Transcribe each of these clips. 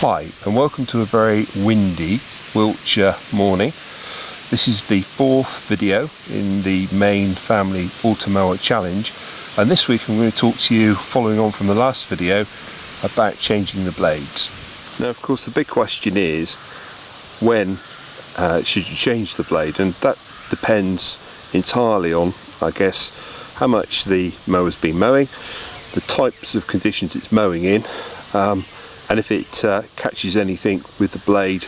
Hi and welcome to a very windy Wiltshire morning. This is the fourth video in the main family Automower challenge, and this week I'm going to talk to you, following on from the last video, about changing the blades. Now of course the big question is, when should you change the blade? And that depends entirely on, I guess, how much the mower's been mowing, the types of conditions it's mowing in, and if it catches anything with the blade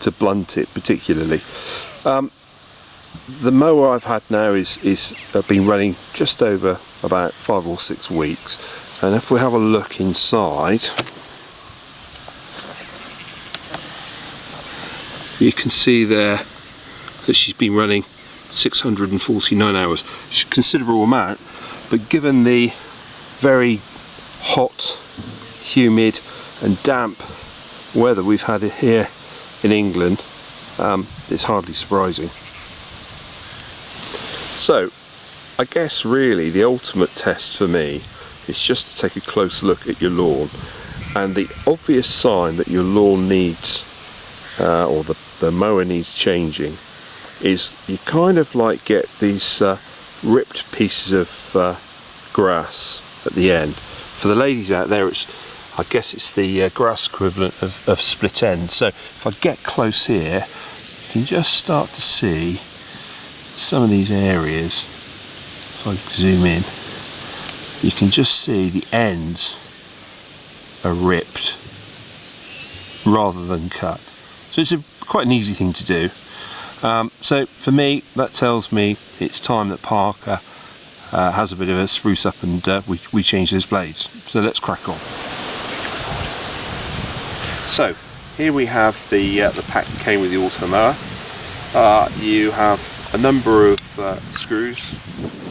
to blunt it particularly. The mower I've had now is been running just over about 5 or 6 weeks, and if we have a look inside, you can see there that she's been running 649 hours. It's a considerable amount, but given the very hot, humid and damp weather we've had here in England, it's hardly surprising. So I guess really the ultimate test for me is just to take a close look at your lawn, and the obvious sign that your lawn needs or the mower needs changing is you kind of like get these ripped pieces of grass at the end. For the ladies out there, I guess it's the grass equivalent of split ends. So if I get close here, you can just start to see some of these areas. If I zoom in, you can just see the ends are ripped rather than cut. So it's quite an easy thing to do. So for me, that tells me it's time that Parker has a bit of a spruce up, and we change those blades. So let's crack on. So here we have the pack that came with the Automower. You have a number of screws,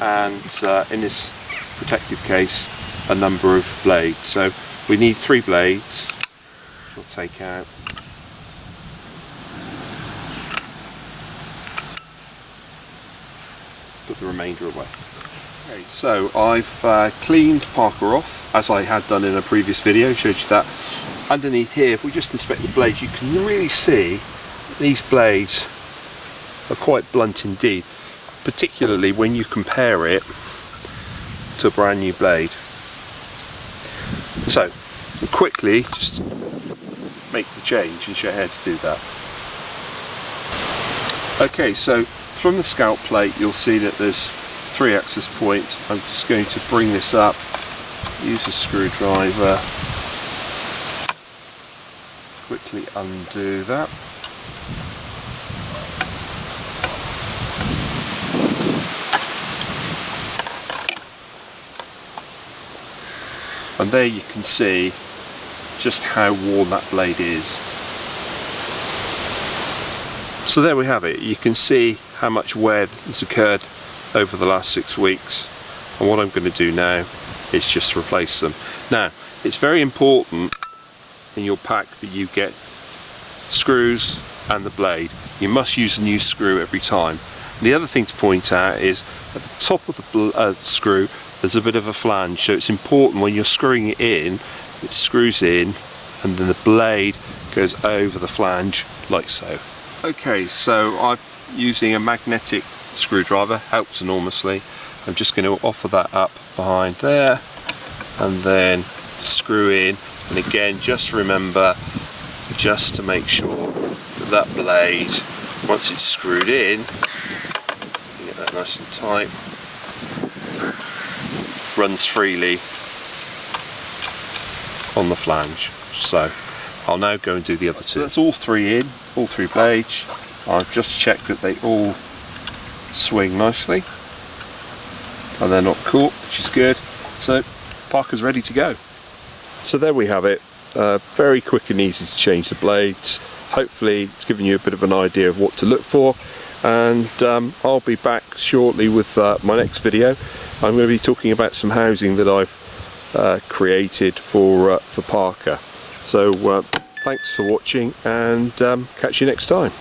and in this protective case, a number of blades. So we need 3 blades, which we'll take out. Put the remainder away. Okay, so I've cleaned Parker off, as I had done in a previous video, showed you that. Underneath here, if we just inspect the blades, you can really see these blades are quite blunt indeed, particularly when you compare it to a brand new blade. So quickly just make the change and show you how to do that. Okay, so from the scalp plate you'll see that there's 3 access points. I'm just going to bring this up, use a screwdriver, quickly undo that. And there you can see just how worn that blade is. So there we have it. You can see how much wear has occurred over the last 6 weeks, and what I'm going to do now is just replace them. Now it's very important in your pack that you get screws and the blade. You must use a new screw every time. And the other thing to point out is at the top of the screw there's a bit of a flange, so it's important when you're screwing it in, it screws in and then the blade goes over the flange like so. Okay, so I'm using a magnetic screwdriver, helps enormously. I'm just going to offer that up behind there and then screw in, and again just remember just to make sure that that blade, once it's screwed in, get that nice and tight, runs freely on the flange. So I'll now go and do the other 2. So that's all 3 in, all 3 blades. I've just checked that they all swing nicely and they're not caught, which is good. So Parker's ready to go. So there we have it. Very quick and easy to change the blades. Hopefully it's given you a bit of an idea of what to look for, and I'll be back shortly with my next video. I'm going to be talking about some housing that I've created for Parker. So thanks for watching, and catch you next time.